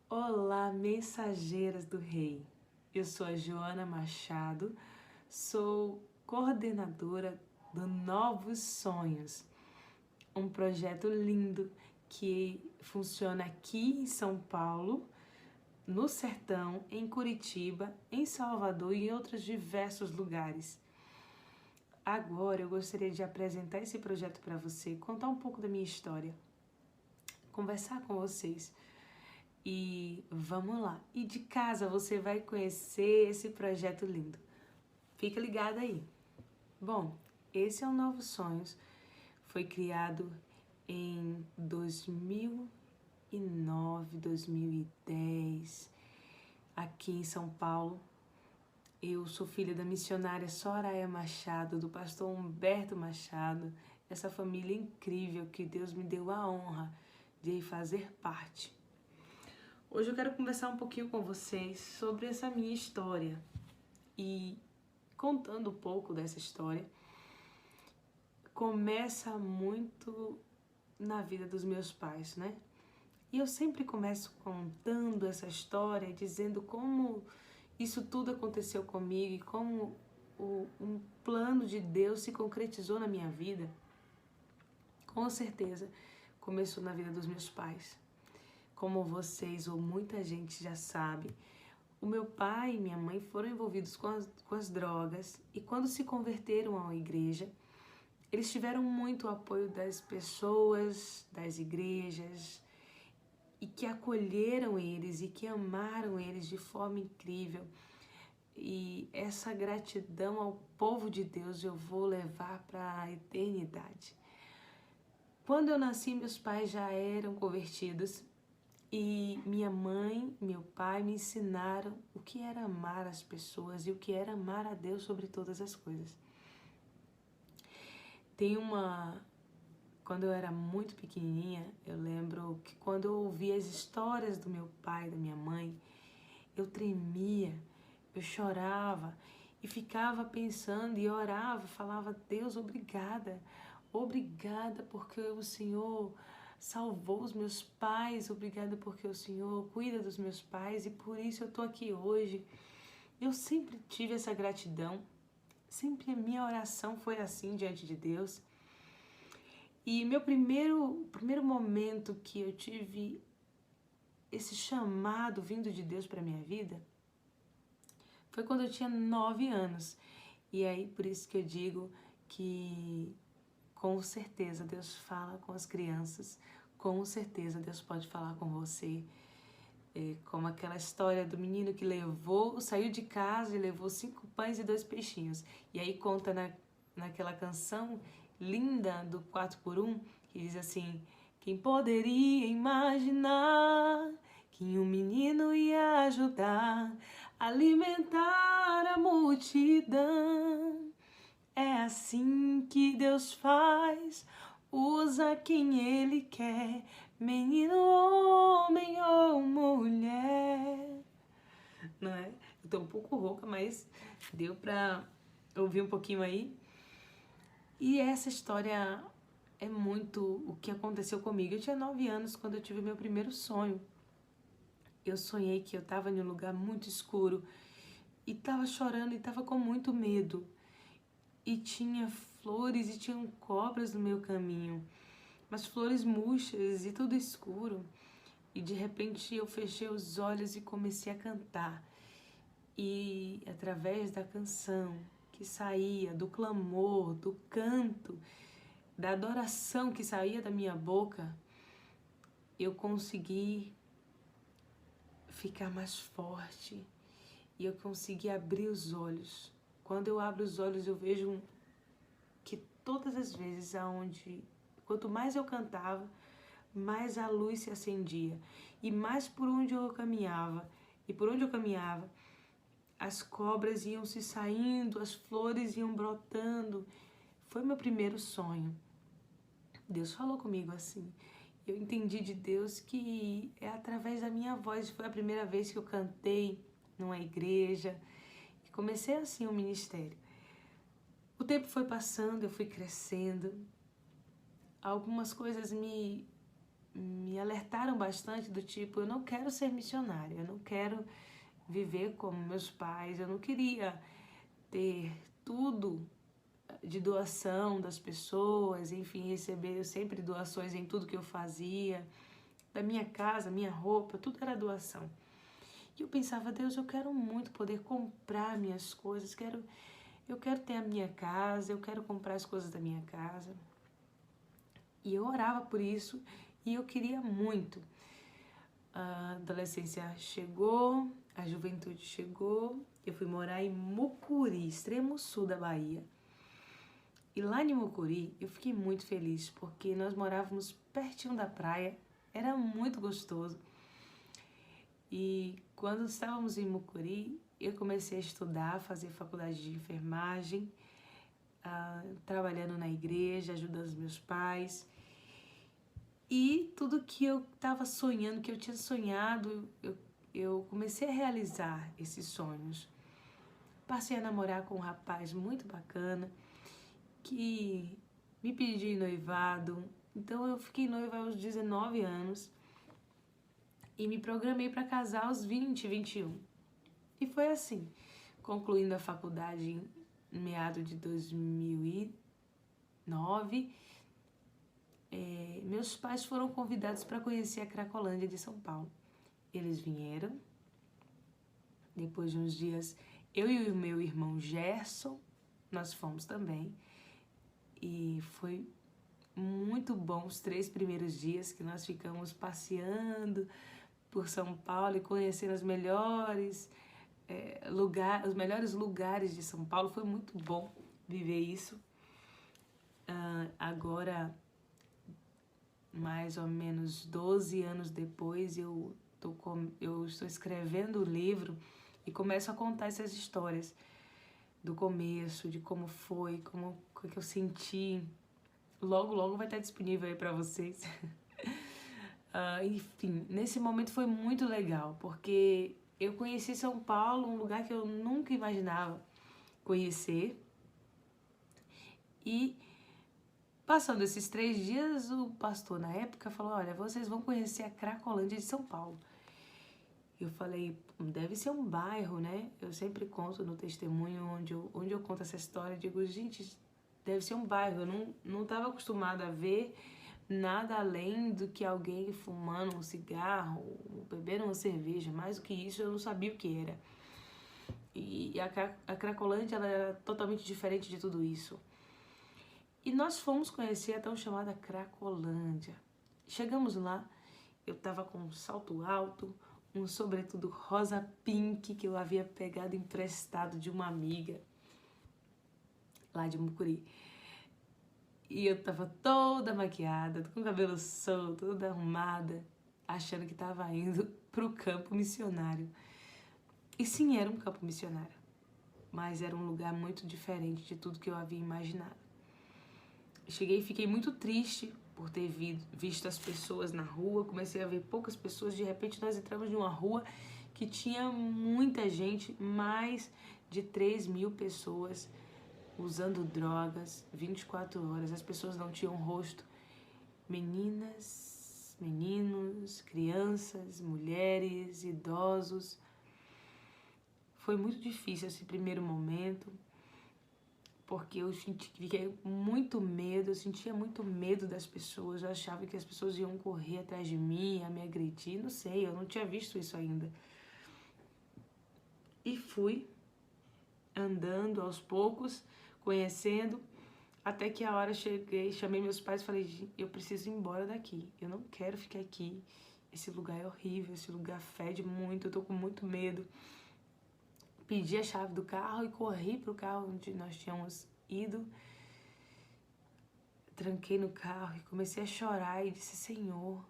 Olá, mensageiras do Rei. Eu sou a Joana Machado, sou coordenadora do Novos Sonhos, um projeto lindo que funciona aqui em São Paulo, no Sertão, em Curitiba, em Salvador e em outros diversos lugares. Agora eu gostaria de apresentar esse projeto para você, contar um pouco da minha história, conversar com vocês. E vamos lá. E de casa você vai conhecer esse projeto lindo. Fica ligado aí. Bom, esse é o Novos Sonhos. Foi criado em 2009, 2010, aqui em São Paulo. Eu sou filha da missionária Soraya Machado, do pastor Humberto Machado. Essa família incrível que Deus me deu a honra de fazer parte. Hoje eu quero conversar um pouquinho com vocês sobre essa minha história e contando um pouco dessa história, começa muito na vida dos meus pais, né? E eu sempre começo contando essa história, dizendo como isso tudo aconteceu comigo e como um plano de Deus se concretizou na minha vida. Com certeza, começou na vida dos meus pais. Como vocês ou muita gente já sabe, o meu pai e minha mãe foram envolvidos com as drogas e quando se converteram à igreja, eles tiveram muito apoio das pessoas, das igrejas e que acolheram eles e que amaram eles de forma incrível. E essa gratidão ao povo de Deus eu vou levar para a eternidade. Quando eu nasci, meus pais já eram convertidos. E minha mãe, meu pai me ensinaram o que era amar as pessoas e o que era amar a Deus sobre todas as coisas. Quando eu era muito pequenininha, eu lembro que quando eu ouvia as histórias do meu pai, da minha mãe, eu tremia, eu chorava e ficava pensando e orava, falava, Deus, obrigada, obrigada porque o Senhor salvou os meus pais, obrigada porque o Senhor cuida dos meus pais e por isso eu tô aqui hoje. Eu sempre tive essa gratidão, sempre a minha oração foi assim diante de Deus. E meu primeiro momento que eu tive esse chamado vindo de Deus para minha vida foi quando eu tinha 9 anos. E aí por isso que eu digo que com certeza Deus fala com as crianças, com certeza Deus pode falar com você. Como aquela história do menino que saiu de casa e levou 5 pães e 2 peixinhos. E aí conta naquela canção linda do 4x1, que diz assim, quem poderia imaginar que um menino ia ajudar a alimentar a multidão. É assim que Deus faz, usa quem Ele quer, menino, homem ou mulher. Não é? Eu tô um pouco rouca, mas deu pra ouvir um pouquinho aí. E essa história é muito o que aconteceu comigo. Eu tinha 9 anos quando eu tive meu primeiro sonho. Eu sonhei que eu tava em um lugar muito escuro e tava chorando e tava com muito medo. E tinha flores e tinham cobras no meu caminho, mas flores murchas e tudo escuro. E de repente eu fechei os olhos e comecei a cantar. E através da canção que saía, do clamor, do canto, da adoração que saía da minha boca, eu consegui ficar mais forte e eu consegui abrir os olhos. Quando eu abro os olhos eu vejo que todas as vezes quanto mais eu cantava, mais a luz se acendia e mais por onde eu caminhava. E por onde eu caminhava, as cobras iam se saindo, as flores iam brotando. Foi meu primeiro sonho. Deus falou comigo assim. Eu entendi de Deus que é através da minha voz. Foi a primeira vez que eu cantei numa igreja. E comecei assim o ministério. O tempo foi passando, eu fui crescendo. Algumas coisas me me alertaram bastante do tipo, eu não quero ser missionária, eu não quero viver como meus pais, eu não queria ter tudo de doação das pessoas, enfim, receber sempre doações em tudo que eu fazia, da minha casa, minha roupa, tudo era doação. E eu pensava, Deus, eu quero muito poder comprar minhas coisas, eu quero ter a minha casa, eu quero comprar as coisas da minha casa. E eu orava por isso e eu queria muito. A adolescência chegou, a juventude chegou, eu fui morar em Mucuri, extremo sul da Bahia. E lá em Mucuri eu fiquei muito feliz, porque nós morávamos pertinho da praia, era muito gostoso. E quando estávamos em Mucuri, eu comecei a estudar, fazer faculdade de enfermagem, trabalhando na igreja, ajudando os meus pais. E tudo que eu estava sonhando, que eu tinha sonhado, eu comecei a realizar esses sonhos. Passei a namorar com um rapaz muito bacana, que me pediu em noivado. Então eu fiquei noiva aos 19 anos e me programei para casar aos 20, 21. E foi assim, concluindo a faculdade em meados de 2009, meus pais foram convidados para conhecer a Cracolândia de São Paulo. Eles vieram, depois de uns dias, eu e o meu irmão Gerson, nós fomos também, e foi muito bom os 3 primeiros dias que nós ficamos passeando por São Paulo e conhecendo os melhores lugares de São Paulo. Foi muito bom viver isso. Agora, mais ou menos 12 anos depois, eu estou escrevendo o livro e começo a contar essas histórias do começo, de como foi, como que eu senti. Logo, logo vai estar disponível aí para vocês. Enfim, nesse momento foi muito legal, porque eu conheci São Paulo, um lugar que eu nunca imaginava conhecer. E passando esses 3 dias, o pastor na época falou, olha, vocês vão conhecer a Cracolândia de São Paulo. Eu falei, deve ser um bairro, né? Eu sempre conto no testemunho onde eu conto essa história, digo, gente, deve ser um bairro. Eu não estava acostumada a ver nada além do que alguém fumando um cigarro, bebendo uma cerveja. Mais do que isso, eu não sabia o que era. E a Cracolândia, ela era totalmente diferente de tudo isso. E nós fomos conhecer a tão chamada Cracolândia. Chegamos lá, eu estava com um salto alto, um sobretudo rosa pink que eu havia pegado emprestado de uma amiga lá de Mucuri. E eu tava toda maquiada, com o cabelo solto, toda arrumada, achando que tava indo pro campo missionário. E sim, era um campo missionário, mas era um lugar muito diferente de tudo que eu havia imaginado. Cheguei e fiquei muito triste por ter visto as pessoas na rua, comecei a ver poucas pessoas, de repente nós entramos numa rua que tinha muita gente, mais de 3.000 pessoas usando drogas 24 horas, as pessoas não tinham rosto, meninas, meninos, crianças, mulheres, idosos. Foi muito difícil esse primeiro momento, porque eu fiquei muito medo, eu sentia muito medo das pessoas, eu achava que as pessoas iam correr atrás de mim, a me agredir, não sei, eu não tinha visto isso ainda. E fui andando aos poucos, conhecendo, até que a hora cheguei, chamei meus pais e falei, eu preciso ir embora daqui, eu não quero ficar aqui, esse lugar é horrível, esse lugar fede muito, eu tô com muito medo. Pedi a chave do carro e corri pro carro onde nós tínhamos ido. Tranquei no carro e comecei a chorar e disse, Senhor,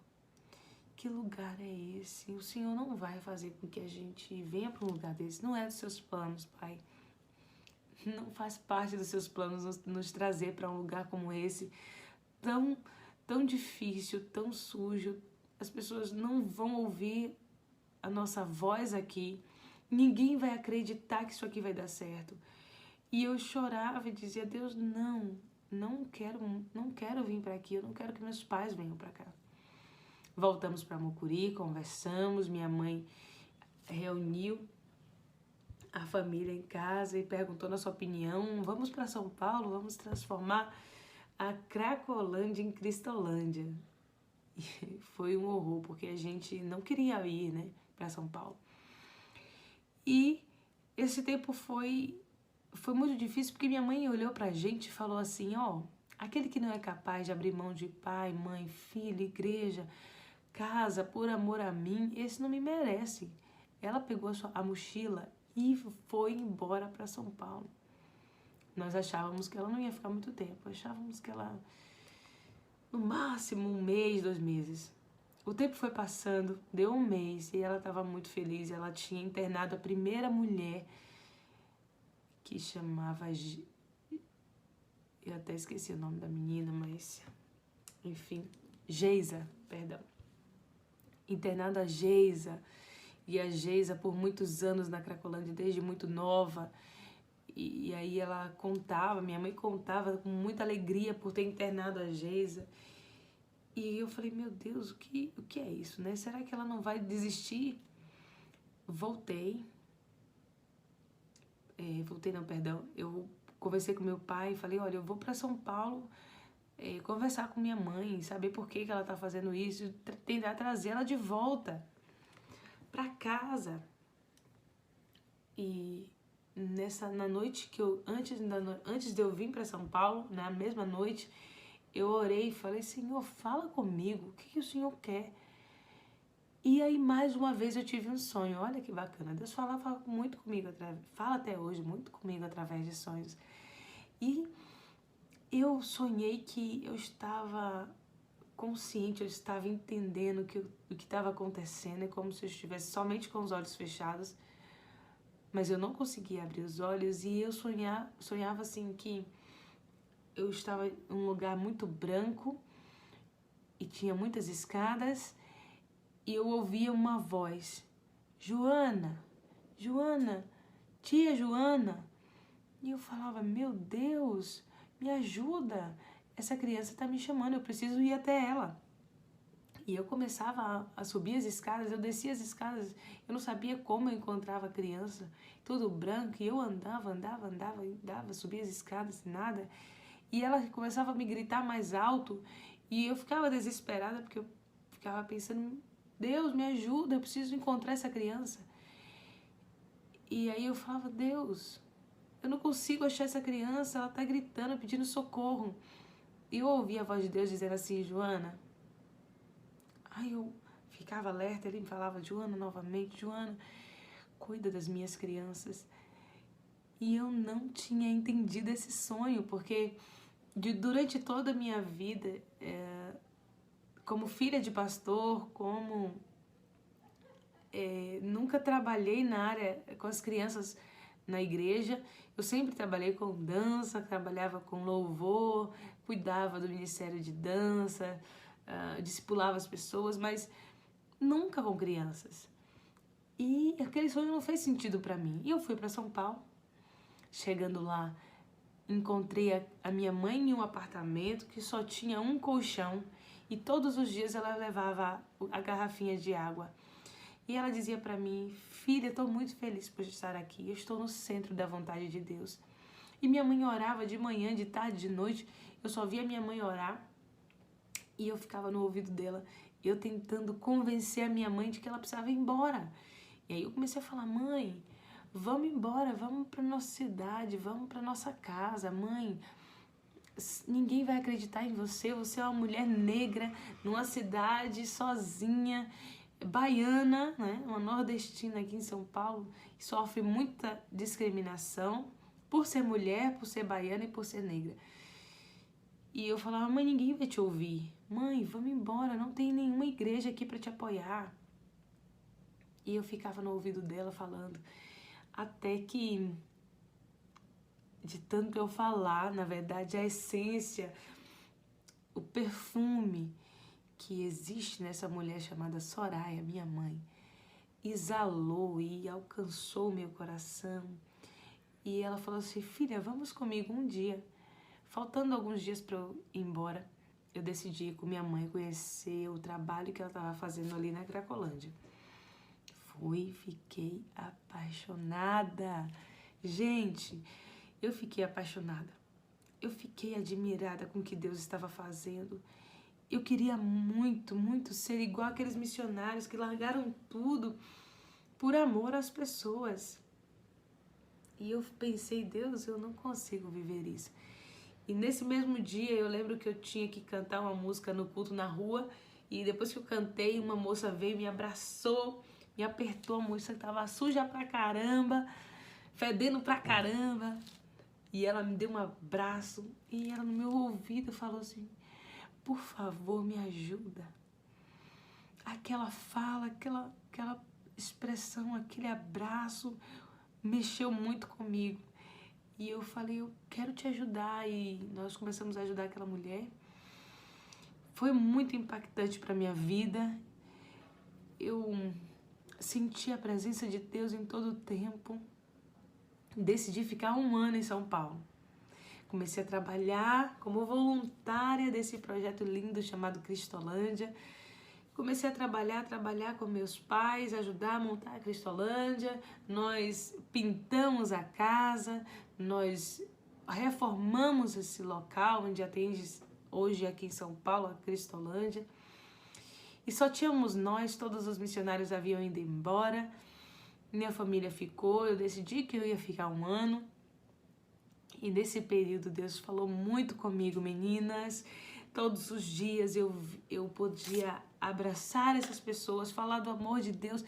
que lugar é esse? O Senhor não vai fazer com que a gente venha para um lugar desse. Não é dos seus planos, Pai. Não faz parte dos seus planos nos trazer para um lugar como esse, tão difícil, tão sujo. As pessoas não vão ouvir a nossa voz aqui. Ninguém vai acreditar que isso aqui vai dar certo. E eu chorava e dizia, Deus, não quero vir para aqui, eu não quero que meus pais venham para cá. Voltamos para Mucuri, conversamos, minha mãe reuniu a família em casa e perguntou nossa opinião. Vamos para São Paulo, vamos transformar a Cracolândia em Cristolândia. E foi um horror, porque a gente não queria ir, né, para São Paulo. E esse tempo foi muito difícil, porque minha mãe olhou pra gente e falou assim, ó, aquele que não é capaz de abrir mão de pai, mãe, filho, igreja, casa, por amor a mim, esse não me merece. Ela pegou a mochila e foi embora para São Paulo. Nós achávamos que ela não ia ficar muito tempo, achávamos que ela, no máximo 1 mês, 2 meses. O tempo foi passando, deu 1 mês e ela estava muito feliz. Ela tinha internado a primeira mulher que chamava... Eu até esqueci o nome da menina, mas... Enfim, Geisa, perdão. Internada a Geisa. E a Geisa por muitos anos na Cracolândia, desde muito nova. E aí ela contava, minha mãe contava com muita alegria por ter internado a Geisa. E eu falei, meu Deus, o que é isso, né? Será que ela não vai desistir? Voltei não, perdão. Eu conversei com meu pai e falei, olha, eu vou para São Paulo conversar com minha mãe, saber por que ela tá fazendo isso, tentar trazer ela de volta para casa. E na noite que antes de eu vir para São Paulo, na mesma noite, eu orei e falei, Senhor, fala comigo, o que o Senhor quer? E aí, mais uma vez, eu tive um sonho. Olha que bacana. Deus falava muito comigo, fala até hoje muito comigo através de sonhos. E eu sonhei que eu estava consciente, eu estava entendendo o que estava acontecendo. É como se eu estivesse somente com os olhos fechados. Mas eu não conseguia abrir os olhos e eu sonhava assim que eu estava em um lugar muito branco e tinha muitas escadas e eu ouvia uma voz, Joana, Joana, tia Joana. E eu falava, meu Deus, me ajuda, essa criança está me chamando, eu preciso ir até ela. E eu começava a subir as escadas, eu descia as escadas, eu não sabia como eu encontrava a criança, tudo branco, e eu andava, subia as escadas, nada. E ela começava a me gritar mais alto, e eu ficava desesperada, porque eu ficava pensando, Deus, me ajuda, eu preciso encontrar essa criança. E aí eu falava, Deus, eu não consigo achar essa criança, ela tá gritando, pedindo socorro. E eu ouvia a voz de Deus dizendo assim, Joana. Aí eu ficava alerta, ele me falava, Joana, novamente, Joana, cuida das minhas crianças. E eu não tinha entendido esse sonho, porque durante toda a minha vida, como filha de pastor, nunca trabalhei na área com as crianças na igreja. Eu sempre trabalhei com dança, trabalhava com louvor, cuidava do ministério de dança, discipulava as pessoas, mas nunca com crianças. E aquele sonho não fez sentido para mim. E eu fui para São Paulo. Chegando lá, encontrei a minha mãe em um apartamento que só tinha um colchão e todos os dias ela levava a garrafinha de água. E ela dizia para mim, filha, estou muito feliz por estar aqui, eu estou no centro da vontade de Deus. E minha mãe orava de manhã, de tarde, de noite, eu só via minha mãe orar e eu ficava no ouvido dela, eu tentando convencer a minha mãe de que ela precisava ir embora. E aí eu comecei a falar, mãe, vamos embora, vamos para nossa cidade, vamos para nossa casa, mãe. Ninguém vai acreditar em você, você é uma mulher negra numa cidade sozinha, baiana, né? Uma nordestina aqui em São Paulo, que sofre muita discriminação por ser mulher, por ser baiana e por ser negra. E eu falava, mãe, ninguém vai te ouvir. Mãe, vamos embora, não tem nenhuma igreja aqui para te apoiar. E eu ficava no ouvido dela falando, até que, de tanto eu falar, na verdade, a essência, o perfume que existe nessa mulher chamada Soraya, minha mãe, exalou e alcançou meu coração. E ela falou assim, filha, vamos comigo um dia. Faltando alguns dias para eu ir embora, eu decidi ir com minha mãe conhecer o trabalho que ela estava fazendo ali na Cracolândia. Fui, fiquei apaixonada. Gente, eu fiquei apaixonada. Eu fiquei admirada com o que Deus estava fazendo. Eu queria muito, muito ser igual aqueles missionários que largaram tudo por amor às pessoas. E eu pensei, Deus, eu não consigo viver isso. E nesse mesmo dia eu lembro que eu tinha que cantar uma música no culto na rua. E depois que eu cantei, uma moça veio, me abraçou, me apertou. A moça estava suja pra caramba, fedendo pra caramba. E ela me deu um abraço e ela no meu ouvido falou assim, por favor, me ajuda. Aquela fala, aquela expressão, aquele abraço mexeu muito comigo. E eu falei, eu quero te ajudar. E nós começamos a ajudar aquela mulher. Foi muito impactante para minha vida. Eu senti a presença de Deus em todo o tempo. Decidi ficar 1 ano em São Paulo. Comecei a trabalhar como voluntária desse projeto lindo chamado Cristolândia. Comecei a trabalhar com meus pais, ajudar a montar a Cristolândia. Nós pintamos a casa, nós reformamos esse local onde atende hoje aqui em São Paulo, a Cristolândia. E só tínhamos nós, todos os missionários haviam ido embora. Minha família ficou, eu decidi que eu ia ficar 1 ano. E nesse período Deus falou muito comigo, meninas. Todos os dias eu podia abraçar essas pessoas, falar do amor de Deus.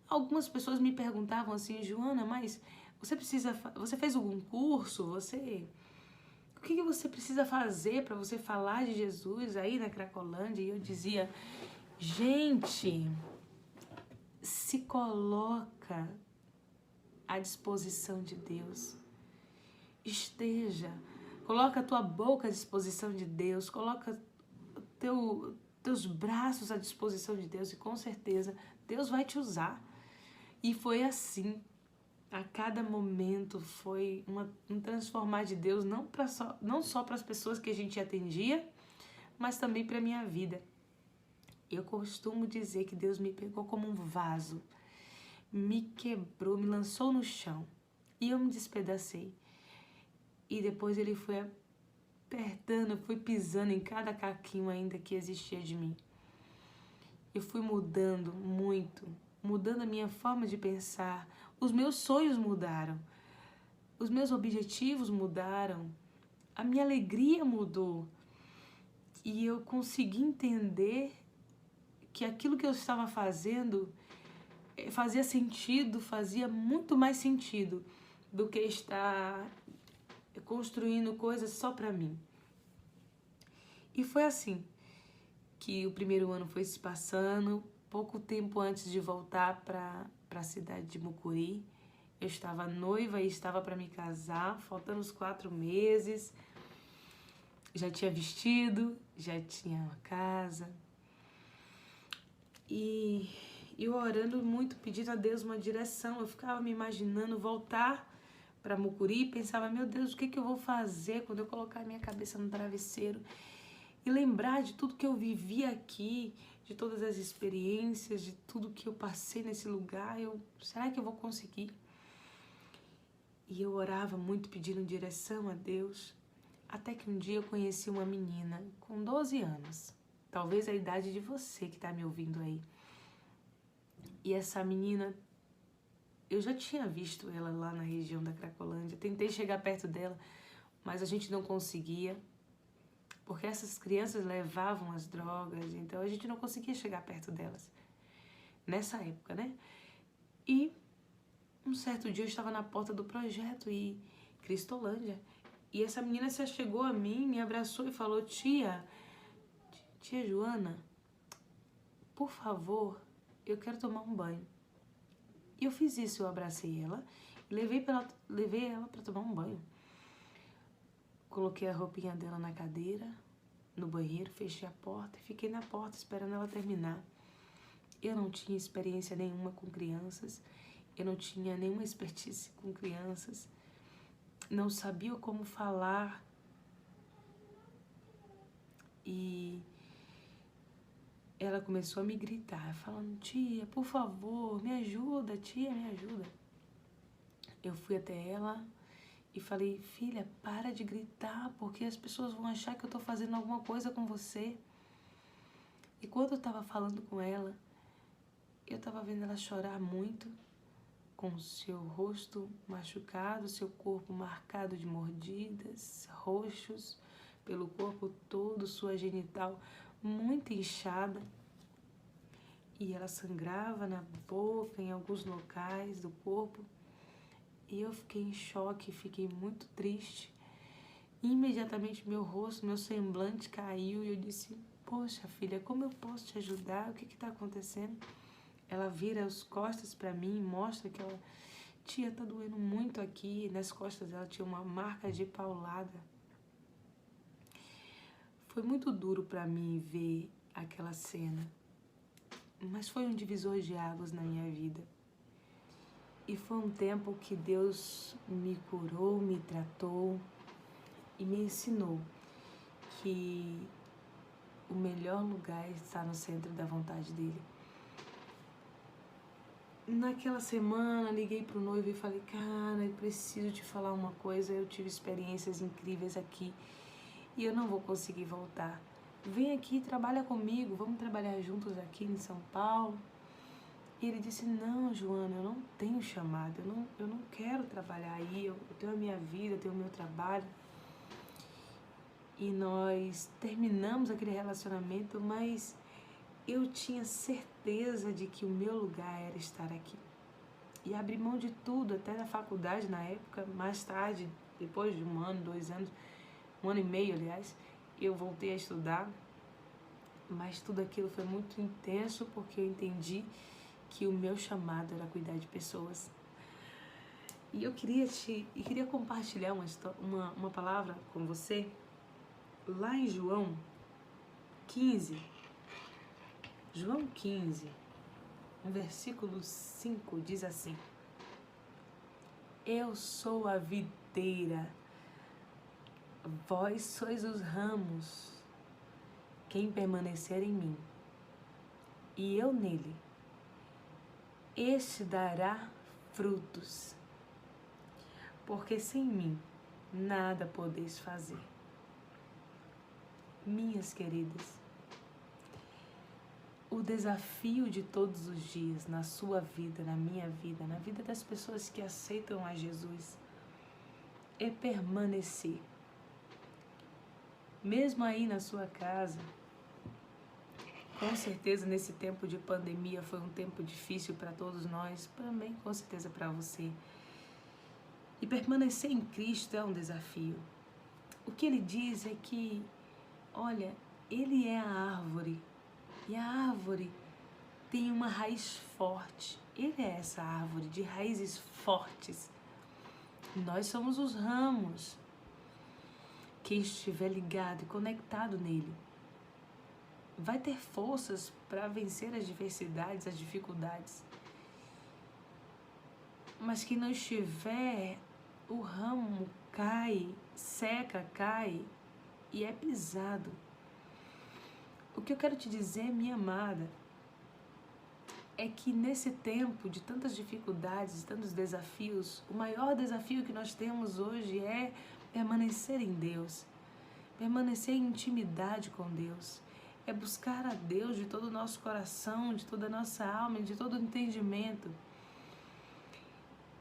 Algumas pessoas me perguntavam assim, Joana, mas você fez algum curso? O que você precisa fazer para você falar de Jesus aí na Cracolândia? E eu dizia, gente, se coloca à disposição de Deus. Coloca a tua boca à disposição de Deus, coloca teus braços à disposição de Deus e com certeza Deus vai te usar. E foi assim, a cada momento foi um transformar de Deus, não só para as pessoas que a gente atendia, mas também para a minha vida. Eu costumo dizer que Deus me pegou como um vaso, me quebrou, me lançou no chão e eu me despedacei. E depois ele foi apertando, foi pisando em cada caquinho ainda que existia de mim. Eu fui mudando muito, mudando a minha forma de pensar. Os meus sonhos mudaram, os meus objetivos mudaram, a minha alegria mudou. E eu consegui entender que aquilo que eu estava fazendo fazia sentido, fazia muito mais sentido do que estar construindo coisas só para mim. E foi assim que o primeiro ano foi se passando. Pouco tempo antes de voltar para a cidade de Mucuri, eu estava noiva e estava para me casar, faltando os 4 meses. Já tinha vestido, já tinha uma casa. E eu orando muito, pedindo a Deus uma direção. Eu ficava me imaginando voltar para Mucuri e pensava, meu Deus, o que eu vou fazer quando eu colocar a minha cabeça no travesseiro? E lembrar de tudo que eu vivi aqui, de todas as experiências, de tudo que eu passei nesse lugar. Será que eu vou conseguir? E eu orava muito pedindo direção a Deus. Até que um dia eu conheci uma menina com 12 anos. Talvez a idade de você que está me ouvindo aí. E essa menina, eu já tinha visto ela lá na região da Cracolândia. Tentei chegar perto dela, mas a gente não conseguia. Porque essas crianças levavam as drogas, então a gente não conseguia chegar perto delas. Nessa época, né? E um certo dia eu estava na porta do projeto e Cristolândia. E essa menina se chegou a mim, me abraçou e falou, tia Joana, por favor, eu quero tomar um banho. E eu fiz isso, eu abracei ela e levei ela para tomar um banho. Coloquei a roupinha dela na cadeira, no banheiro, fechei a porta e fiquei na porta esperando ela terminar. Eu não tinha experiência nenhuma com crianças, eu não tinha nenhuma expertise com crianças, não sabia como falar. E ela começou a me gritar, falando: tia, por favor, me ajuda, tia, me ajuda. Eu fui até ela e falei: filha, para de gritar, porque as pessoas vão achar que eu tô fazendo alguma coisa com você. E quando eu tava falando com ela, eu tava vendo ela chorar muito, com seu rosto machucado, seu corpo marcado de mordidas, roxos pelo corpo todo, sua genital muito inchada. E ela sangrava na boca, em alguns locais do corpo. E eu fiquei em choque, fiquei muito triste. Imediatamente meu rosto, meu semblante caiu e eu disse: poxa, filha, como eu posso te ajudar? O que está acontecendo? Ela vira as costas para mim e mostra que ela: tia, tá doendo muito aqui. Nas costas dela tinha uma marca de paulada. Foi muito duro para mim ver aquela cena, mas foi um divisor de águas na minha vida. E foi um tempo que Deus me curou, me tratou e me ensinou que o melhor lugar está no centro da vontade dele. Naquela semana, liguei pro noivo e falei: cara, eu preciso te falar uma coisa, eu tive experiências incríveis aqui e eu não vou conseguir voltar. Vem aqui, trabalha comigo, vamos trabalhar juntos aqui em São Paulo. E ele disse: não, Joana, eu não tenho chamado, eu não quero trabalhar aí, eu tenho a minha vida, eu tenho o meu trabalho. E nós terminamos aquele relacionamento, mas eu tinha certeza de que o meu lugar era estar aqui. E abri mão de tudo, até da faculdade na época. Mais tarde, depois de 1 ano, 2 anos, 1 ano e meio, aliás, eu voltei a estudar. Mas tudo aquilo foi muito intenso, porque eu entendi que o meu chamado era cuidar de pessoas. E eu queria compartilhar uma palavra com você. Lá em João 15, no versículo 5, diz assim: eu sou a videira, vós sois os ramos. Quem permanecer em mim e eu nele, este dará frutos, porque sem mim nada podeis fazer. Minhas queridas, o desafio de todos os dias na sua vida, na minha vida, na vida das pessoas que aceitam a Jesus, é permanecer. Mesmo aí na sua casa, com certeza nesse tempo de pandemia foi um tempo difícil para todos nós, também com certeza para você. E permanecer em Cristo é um desafio. O que ele diz é que, olha, ele é a árvore, e a árvore tem uma raiz forte. Ele é essa árvore de raízes fortes. Nós somos os ramos. Quem estiver ligado e conectado nele vai ter forças para vencer as diversidades, as dificuldades. Mas quem não estiver, o ramo cai, seca, cai e é pisado. O que eu quero te dizer, minha amada, é que nesse tempo de tantas dificuldades, tantos desafios, o maior desafio que nós temos hoje é permanecer em Deus, permanecer em intimidade com Deus, é buscar a Deus de todo o nosso coração, de toda a nossa alma, de todo o entendimento.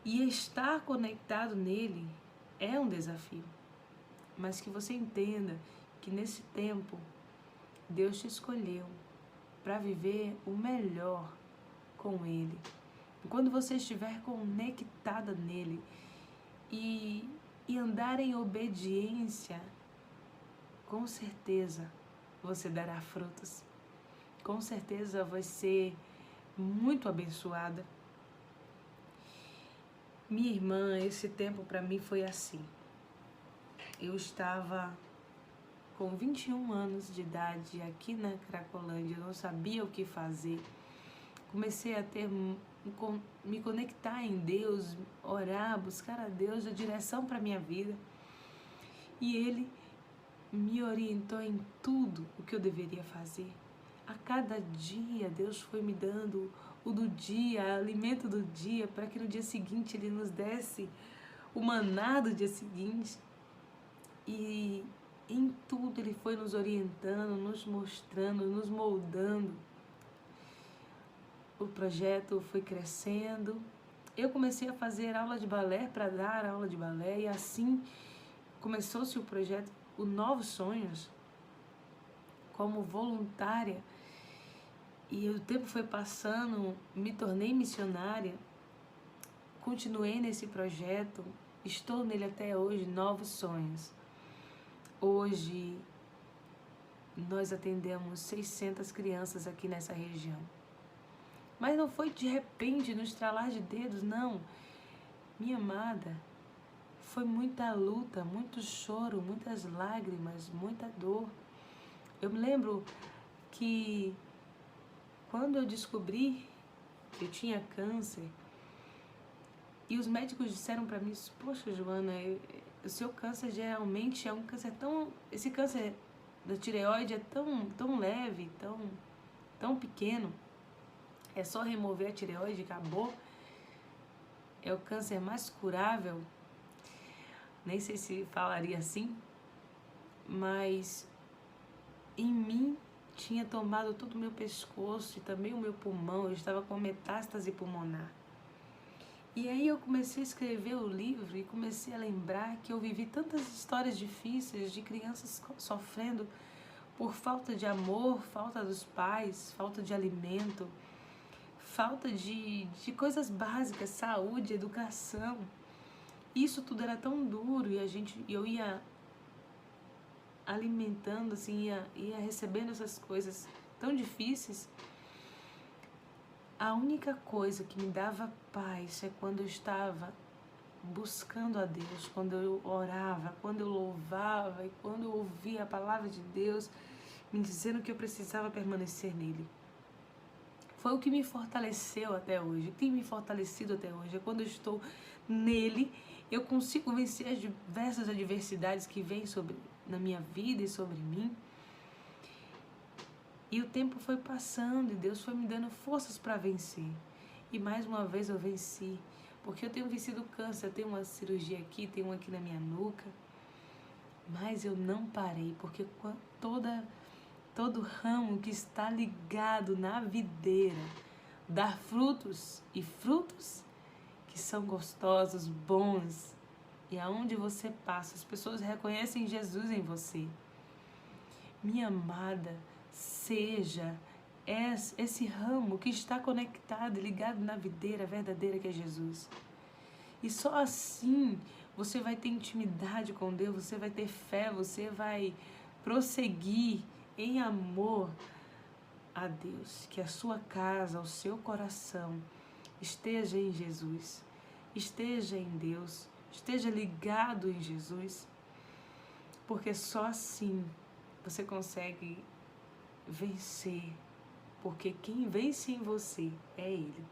E estar conectado nele é um desafio, mas que você entenda que nesse tempo Deus te escolheu para viver o melhor com Ele. E quando você estiver conectada nele e andar em obediência, com certeza você dará frutos. Com certeza vai ser muito abençoada. Minha irmã, esse tempo para mim foi assim. Eu estava com 21 anos de idade aqui na Cracolândia, eu não sabia o que fazer. Comecei a me conectar em Deus, orar, buscar a Deus a direção para minha vida. E Ele me orientou em tudo o que eu deveria fazer. A cada dia Deus foi me dando o do dia, alimento do dia, para que no dia seguinte Ele nos desse o maná do dia seguinte. E em tudo Ele foi nos orientando, nos mostrando, nos moldando. O projeto foi crescendo. Eu comecei a fazer aula de balé para dar aula de balé, e assim começou-se o projeto, o Novos Sonhos, como voluntária. E o tempo foi passando, me tornei missionária, continuei nesse projeto, estou nele até hoje, Novos Sonhos. Hoje nós atendemos 600 crianças aqui nessa região. Mas não foi de repente, no estralar de dedos, não. Minha amada, foi muita luta, muito choro, muitas lágrimas, muita dor. Eu me lembro que quando eu descobri que eu tinha câncer, e os médicos disseram para mim, poxa, Joana, o seu câncer geralmente é um câncer tão... Esse câncer da tireoide é tão leve, tão pequeno. É só remover a tireoide e acabou. É o câncer mais curável. Nem sei se falaria assim. Mas em mim tinha tomado todo o meu pescoço e também o meu pulmão. Eu estava com metástase pulmonar. E aí eu comecei a escrever o livro e comecei a lembrar que eu vivi tantas histórias difíceis de crianças sofrendo por falta de amor, falta dos pais, falta de alimento, falta de coisas básicas, saúde, educação. Isso tudo era tão duro e eu ia alimentando, assim, ia recebendo essas coisas tão difíceis. A única coisa que me dava paz é quando eu estava buscando a Deus, quando eu orava, quando eu louvava e quando eu ouvia a palavra de Deus me dizendo que eu precisava permanecer nele. Foi o que me fortaleceu até hoje, o que tem me fortalecido até hoje. É quando eu estou nele, eu consigo vencer as diversas adversidades que vêm na minha vida e sobre mim. E o tempo foi passando e Deus foi me dando forças para vencer. E mais uma vez eu venci, porque eu tenho vencido o câncer, eu tenho uma cirurgia aqui, tenho uma aqui na minha nuca. Mas eu não parei, porque todo ramo que está ligado na videira dá frutos, e frutos que são gostosos, bons. E aonde você passa, as pessoas reconhecem Jesus em você. Minha amada, seja esse ramo que está conectado e ligado na videira verdadeira que é Jesus. E só assim você vai ter intimidade com Deus, você vai ter fé, você vai prosseguir em amor a Deus. Que a sua casa, o seu coração esteja em Jesus, esteja em Deus, esteja ligado em Jesus, porque só assim você consegue vencer, porque quem vence em você é Ele.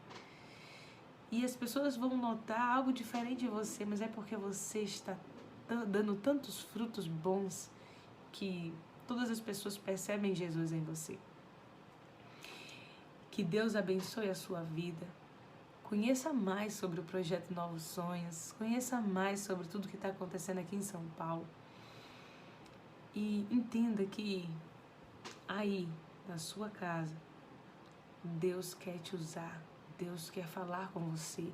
E as pessoas vão notar algo diferente em você, mas é porque você está dando tantos frutos bons que todas as pessoas percebem Jesus em você. Que Deus abençoe a sua vida. Conheça mais sobre o projeto Novos Sonhos, conheça mais sobre tudo que está acontecendo aqui em São Paulo. E entenda que aí, na sua casa, Deus quer te usar, Deus quer falar com você,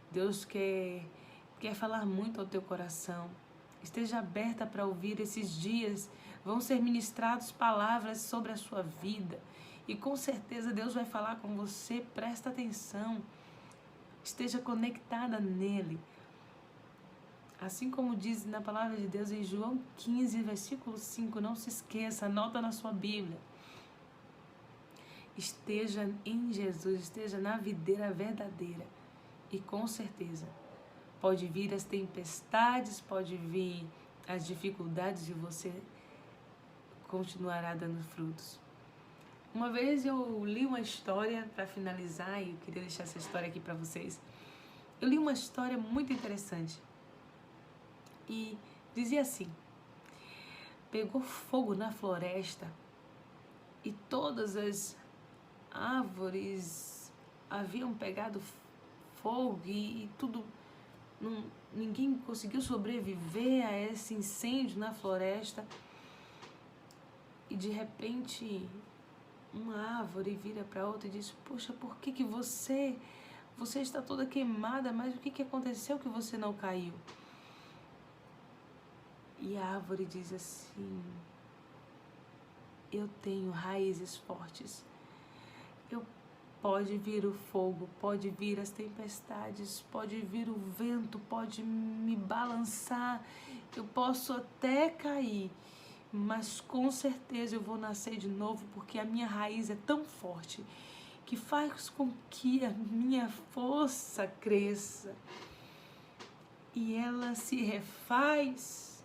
Deus quer falar muito ao teu coração. Esteja aberta para ouvir. Esses dias vão ser ministrados palavras sobre a sua vida e com certeza Deus vai falar com você. Presta atenção, esteja conectada nele. Assim como diz na palavra de Deus em João 15, versículo 5, não se esqueça, anota na sua Bíblia. Esteja em Jesus, esteja na videira verdadeira e com certeza pode vir as tempestades, pode vir as dificuldades e você continuará dando frutos. Uma vez eu li uma história para finalizar e eu queria deixar essa história aqui para vocês. Eu li uma história muito interessante e dizia assim: pegou fogo na floresta e todas as árvores haviam pegado fogo e tudo, ninguém conseguiu sobreviver a esse incêndio na floresta. E de repente uma árvore vira para outra e diz: poxa, por que você está toda queimada, mas o que aconteceu que você não caiu? E a árvore diz assim: eu tenho raízes fortes. Pode vir o fogo, pode vir as tempestades, pode vir o vento, pode me balançar, eu posso até cair, mas com certeza eu vou nascer de novo, porque a minha raiz é tão forte que faz com que a minha força cresça e ela se refaz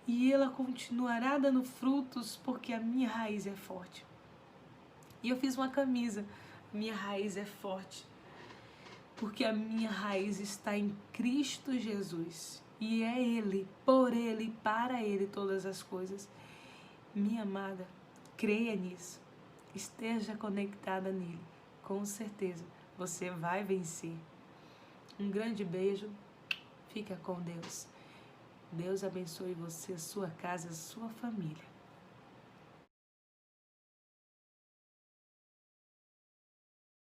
e ela continuará dando frutos, porque a minha raiz é forte. E eu fiz uma camisa: minha raiz é forte, porque a minha raiz está em Cristo Jesus. E é Ele, por Ele, para Ele todas as coisas. Minha amada, creia nisso. Esteja conectada nele. Com certeza, você vai vencer. Um grande beijo. Fica com Deus. Deus abençoe você, sua casa, sua família.